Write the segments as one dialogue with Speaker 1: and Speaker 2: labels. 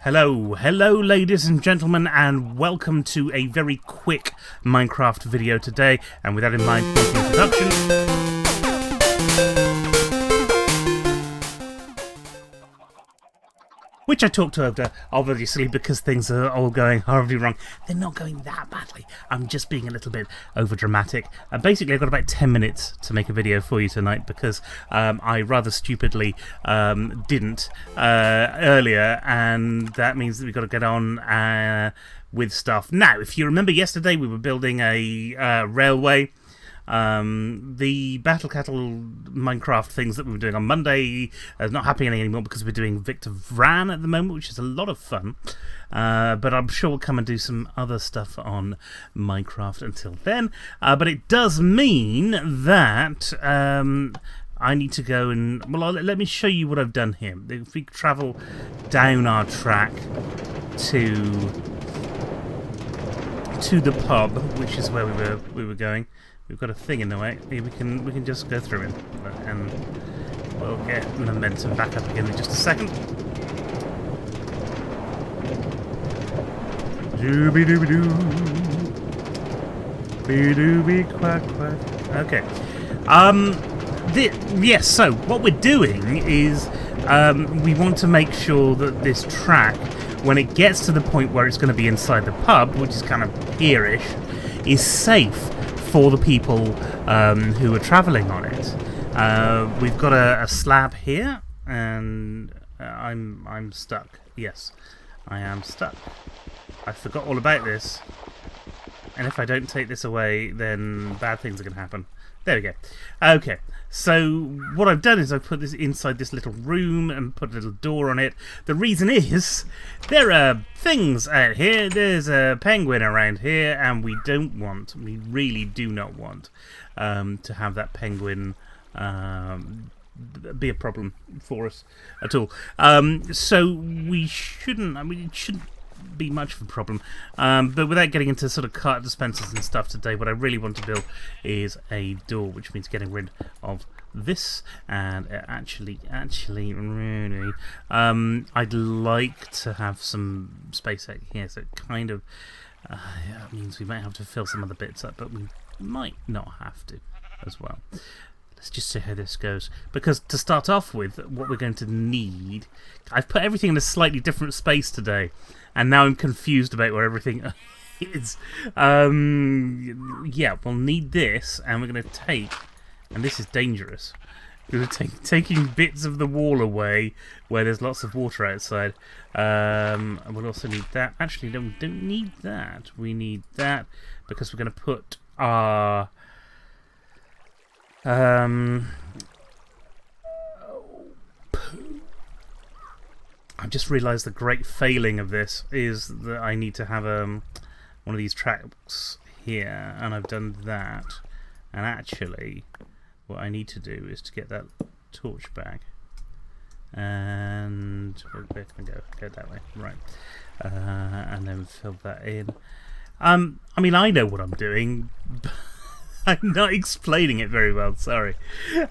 Speaker 1: Hello ladies and gentlemen, and welcome to a very quick Minecraft video today. And with that in mind, here's the introduction. Which I talked over, obviously, because things are all going horribly wrong. They're not going that badly. I'm just being a little bit over-dramatic. Basically, I've got about 10 minutes to make a video for you tonight because I rather stupidly didn't earlier, and that means that we've got to get on with stuff. Now, if you remember yesterday, we were building a railway. The Battle Cattle Minecraft things that we were doing on Monday is not happening anymore because we're doing Victor Vran at the moment, which is a lot of fun. But I'm sure we'll come and do some other stuff on Minecraft until then. But it does mean that I need to go and... Well, let me show you what I've done here. If we travel down our track to the pub, which is where we were going. We've got a thing in the way. We can just go through it, and we'll get momentum back up again in just a second. Dooby dooby doo, be dooby quack quack. Okay. Yes. So what we're doing is we want to make sure that this track, when it gets to the point where it's going to be inside the pub, which is kind of here-ish, is safe for the people who are travelling on it. We've got a slab here, and I'm stuck. Yes, I am stuck. I forgot all about this, and if I don't take this away, then bad things are going to happen. There we go. Okay, so what I've done is I've put this inside this little room and put a little door on it. The reason is there are things out here. There's a penguin around here, and we really do not want to have that penguin be a problem for us at all. So we shouldn't, it shouldn't be much of a problem, but without getting into sort of cart dispensers and stuff today, what I really want to build is a door, which means getting rid of this. And actually really I'd like to have some space out here, so it kind of means we might have to fill some other bits up, but we might not have to as well. Let's just see how this goes, because to start off with, what we're going to need, I've put everything in a slightly different space today, and now I'm confused about where everything is. Yeah, we'll need this, and we're going to take, and this is dangerous, we're going to taking bits of the wall away where there's lots of water outside. And we'll also need that. Actually, no, we don't need that. We need that because we're going to put our... I've just realised the great failing of this is that I need to have one of these tracks here, and I've done that. And actually, what I need to do is to get that torch back, and where can I go? Go that way, right? And then fill that in. I mean, I know what I'm doing. I'm not explaining it very well, sorry.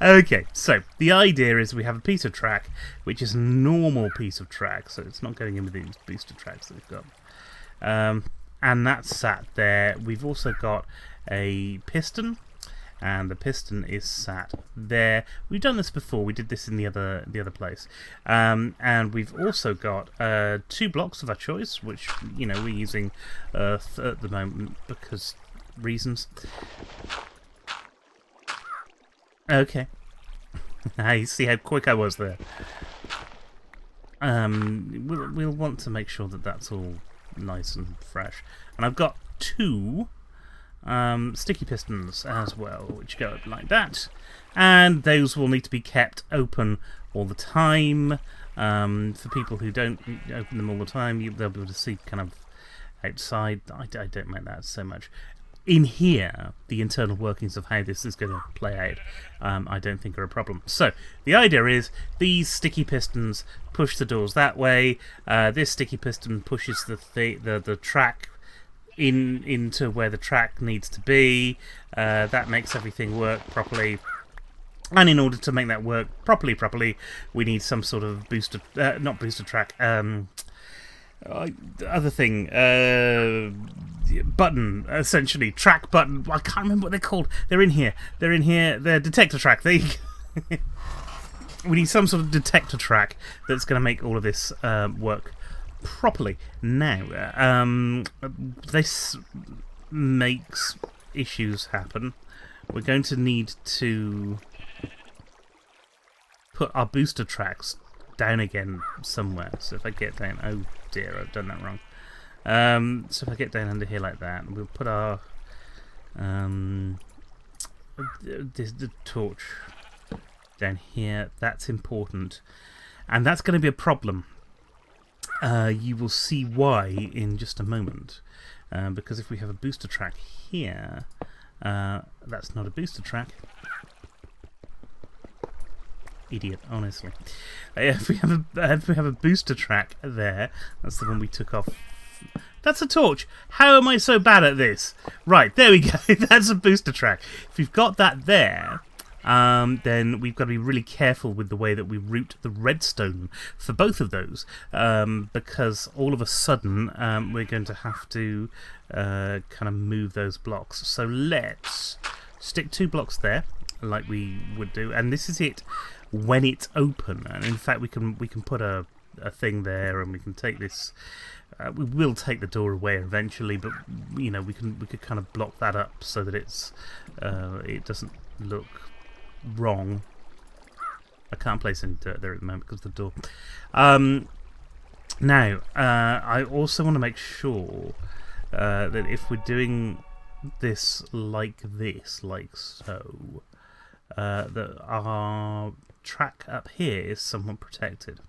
Speaker 1: Okay, so the idea is we have a piece of track, which is a normal piece of track, so it's not going in with these booster tracks that we've got. And that's sat there. We've also got a piston, and the piston is sat there. We've done this before, we did this in the other place. And we've also got 2 blocks of our choice, which, you know, we're using earth at the moment because... reasons. Okay. I see how quick I was there. We'll want to make sure that that's all nice and fresh. And I've got 2 sticky pistons as well, which go up like that. And those will need to be kept open all the time. For people who don't open them all the time, they'll be able to see kind of outside. I don't mind that so much. In here, the internal workings of how this is going to play out, I don't think are a problem. So, the idea is these sticky pistons push the doors that way. This sticky piston pushes the track into where the track needs to be. That makes everything work properly. And in order to make that work properly, we need some sort of booster, not booster track, other thing, button, essentially, track button. I can't remember what they're called. They're in here. They're detector track. We need some sort of detector track that's going to make all of this work properly. Now, this makes issues happen. We're going to need to put our booster tracks down again somewhere. So if I get down, oh dear, I've done that wrong. So if I get down under here like that, we'll put our the torch down here. That's important, and that's going to be a problem. You will see why in just a moment, because if we have a booster track here, that's not a booster track. Idiot, honestly. If we have a booster track there, that's the one we took off. That's a torch. How am I so bad at this? Right, there we go. That's a booster track. If we've got that there, then we've got to be really careful with the way that we route the redstone for both of those, because all of a sudden we're going to have to kind of move those blocks. So let's stick 2 blocks there, like we would do, and this is it when it's open. And in fact, we can put a thing there, and we can take this. We will take the door away eventually, but you know we could kind of block that up so that it doesn't look wrong. I can't place any dirt there at the moment because of the door. Now, I also want to make sure that if we're doing this like so, that our track up here is somewhat protected.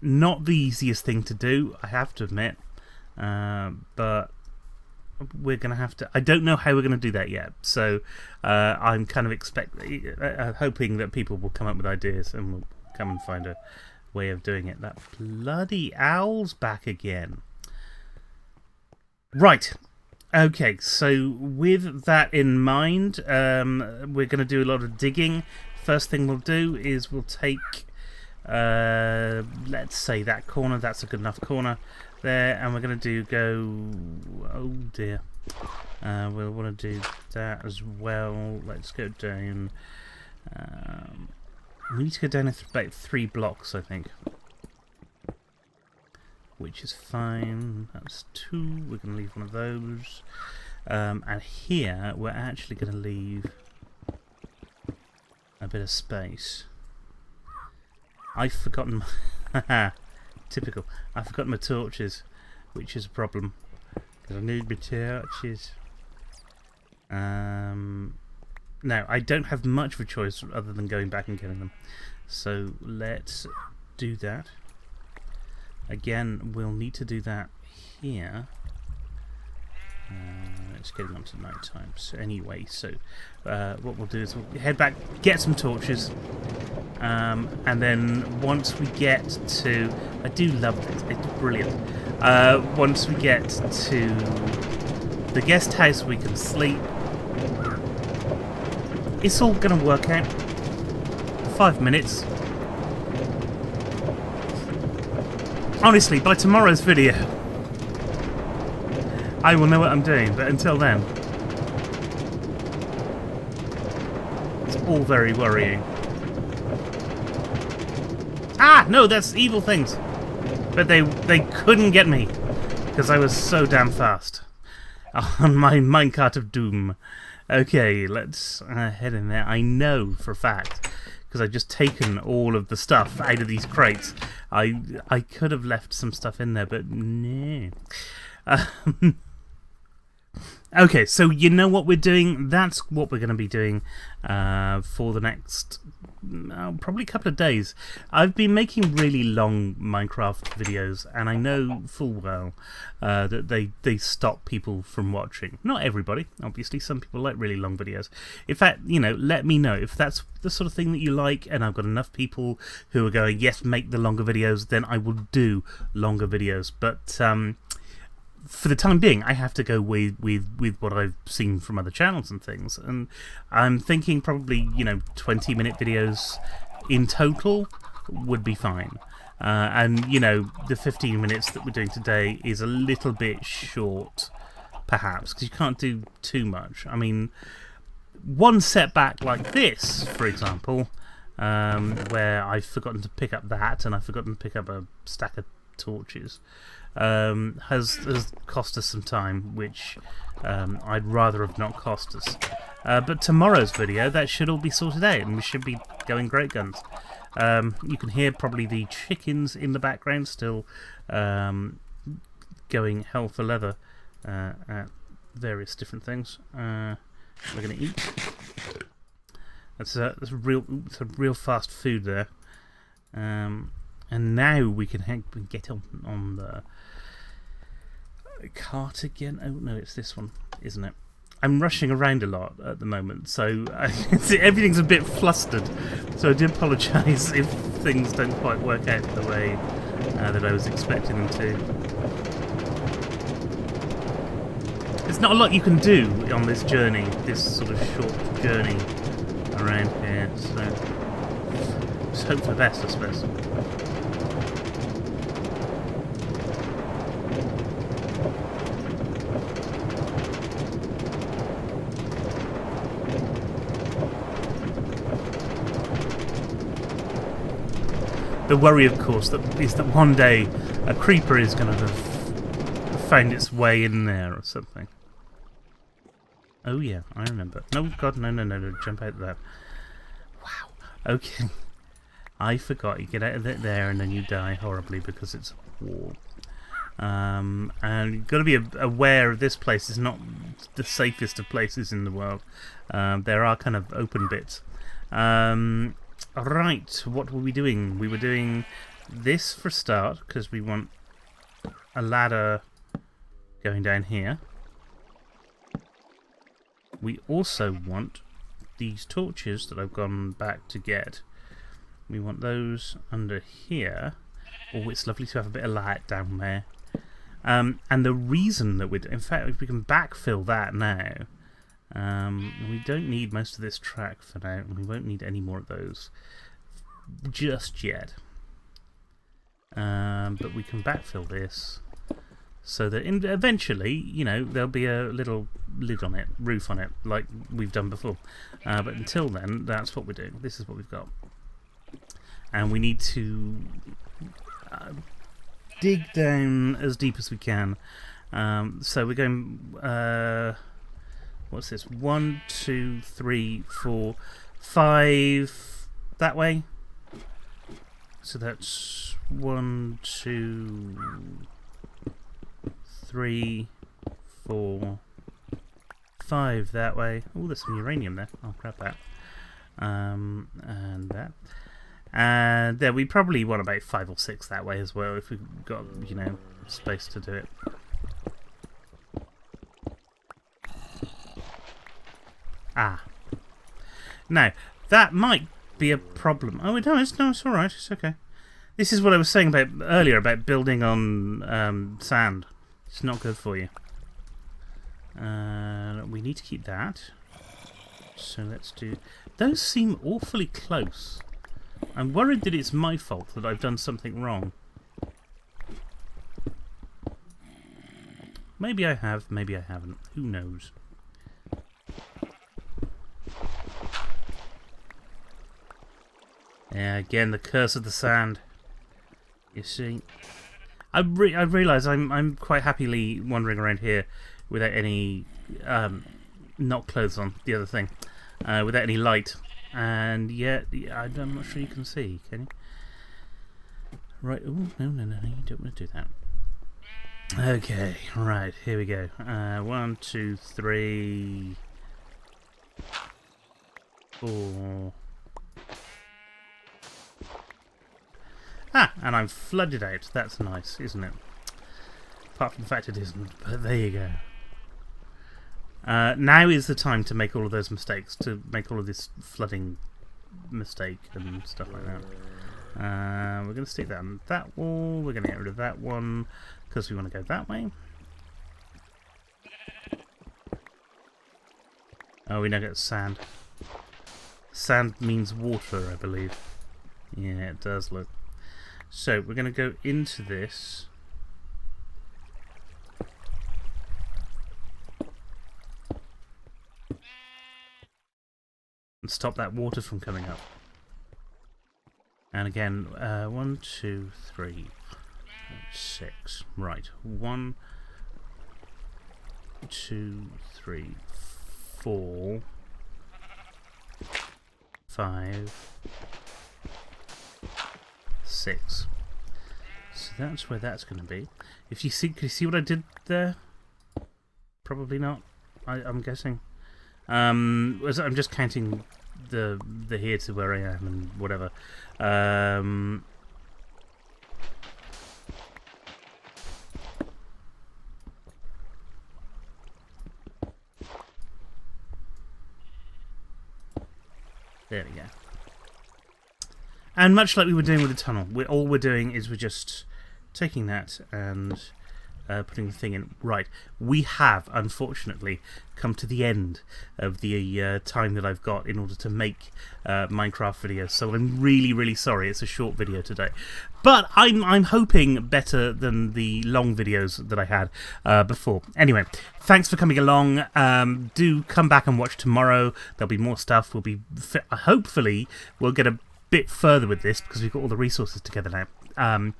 Speaker 1: Not the easiest thing to do, I have to admit, but we're going to have to. I don't know how we're going to do that yet, so I'm kind of hoping that people will come up with ideas and we'll come and find a way of doing it. That bloody owl's back again. Right. Okay, so with that in mind, we're going to do a lot of digging. First thing we'll do is we'll take, let's say that corner, that's a good enough corner there, and we're going to oh dear, we'll want to do that as well. Let's go down, we need to go down about 3 blocks, I think. Which is fine. That's 2. We're going to leave one of those. And here, we're actually going to leave a bit of space. I've forgotten my... Typical. I've forgotten my torches, which is a problem. Because I need my torches. Now, I don't have much of a choice other than going back and getting them. So, let's do that. Again, we'll need to do that here. It's getting on to night time. So anyway, so what we'll do is we'll head back, get some torches, and then once we get to... I do love this, it's brilliant. Once we get to the guest house, we can sleep. It's all going to work out. 5 minutes. Honestly, by tomorrow's video, I will know what I'm doing, but until then, it's all very worrying. Ah, no, that's evil things. But they couldn't get me, because I was so damn fast on my minecart of doom. Okay, let's head in there. I know for a fact, because I've just taken all of the stuff out of these crates. I could have left some stuff in there, but no. Okay, so you know what we're doing. That's what we're going to be doing for the next probably couple of days. I've been making really long Minecraft videos, and I know full well that they stop people from watching. Not everybody, obviously. Some people like really long videos. In fact, you know, let me know if that's the sort of thing that you like, and I've got enough people who are going, yes, make the longer videos, then I will do longer videos. But for the time being, I have to go with what I've seen from other channels and things, and I'm thinking probably 20-minute videos in total would be fine. And, you know, the 15 minutes that we're doing today is a little bit short, perhaps, because you can't do too much. I mean, one setback like this, for example, where I've forgotten to pick up that and I've forgotten to pick up a stack of torches, has cost us some time, which I'd rather have not cost us. But tomorrow's video, that should all be sorted out and we should be going great guns. You can hear probably the chickens in the background still going hell for leather at various different things. We're going to eat. That's a real fast food there. And now we can get on the cart again. Oh no, it's this one, isn't it? I'm rushing around a lot at the moment, so everything's a bit flustered. So I do apologise if things don't quite work out the way that I was expecting them to. There's not a lot you can do on this journey, this sort of short journey around here, so just hope for the best, I suppose. The worry, of course, is that one day a creeper is going to have found its way in there or something. Oh yeah, I remember. No, God, no, jump out of that. Wow. Okay. I forgot. You get out of it there and then you die horribly because it's a wall. And you've got to be aware of this place is not the safest of places in the world. There are kind of open bits. Right, what were we doing? We were doing this for a start, because we want a ladder going down here. We also want these torches that I've gone back to get. We want those under here. Oh, it's lovely to have a bit of light down there. And the reason that in fact, if we can backfill that now, we don't need most of this track for now, and we won't need any more of those just yet. But we can backfill this so that eventually, you know, there'll be a little lid on it, roof on it, like we've done before. But until then, that's what we're doing. This is what we've got. And we need to dig down as deep as we can. So we're going... what's this? 1, 2, 3, 4, 5 that way. So that's 1, 2, 3, 4, 5 that way. Oh, there's some uranium there. I'll grab that. And that. And there, we probably want about 5 or 6 that way as well, if we've got, you know, space to do it. Ah. Now, that might be a problem. Oh, no, it's alright, it's okay. This is what I was saying about earlier, about building on sand. It's not good for you. We need to keep that. So let's do... Those seem awfully close. I'm worried that it's my fault, that I've done something wrong. Maybe I have, maybe I haven't. Who knows? Yeah, again, the curse of the sand. You see, I realise I'm quite happily wandering around here without any, not clothes on, the other thing, without any light, and yet I'm not sure you can see, can you? Right, oh, no, you don't want to do that. Okay, right, here we go. 1, 2, 3, 4... Ah, and I'm flooded out. That's nice, isn't it? Apart from the fact it isn't, but there you go. Now is the time to make all of those mistakes, to make all of this flooding mistake and stuff like that. We're going to stick that on that wall. We're going to get rid of that one because we want to go that way. Oh, we now get sand. Sand means water, I believe. Yeah, it does look. So we're going to go into this. And stop that water from coming up. And again, 1, 2, 3, 6. Right. 1, 2, 3, 4, 5, 6. So that's where that's going to be. If you see, can you see what I did there? Probably not. I'm guessing. I'm just counting the here to where I am and whatever. There we go. And much like we were doing with the tunnel, all we're doing is we're just taking that and putting the thing in. Right, we have, unfortunately, come to the end of the time that I've got in order to make Minecraft videos, so I'm really, really sorry. It's a short video today. But I'm hoping better than the long videos that I had before. Anyway, thanks for coming along. Do come back and watch tomorrow. There'll be more stuff. We'll be hopefully we'll get a bit further with this because we've got all the resources together now.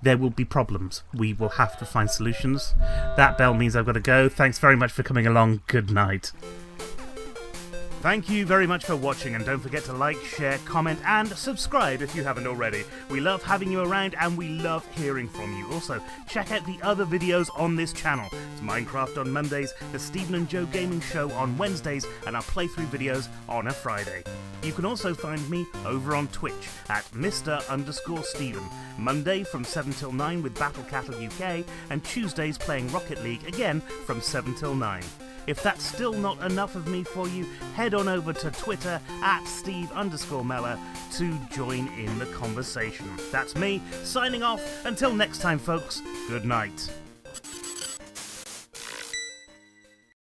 Speaker 1: There will be problems. We will have to find solutions. That bell means I've got to go. Thanks very much for coming along. Good night. Thank you very much for watching, and don't forget to like, share, comment and subscribe if you haven't already. We love having you around and we love hearing from you. Also, check out the other videos on this channel. It's Minecraft on Mondays, the Stephen and Joe Gaming Show on Wednesdays, and our playthrough videos on a Friday. You can also find me over on Twitch at Mr_Stephen, Monday from 7 till 9 with Battle Cattle UK, and Tuesdays playing Rocket League again from 7 till 9. If that's still not enough of me for you, head on over to Twitter at Steve_Meller to join in the conversation. That's me, signing off. Until next time, folks, good night.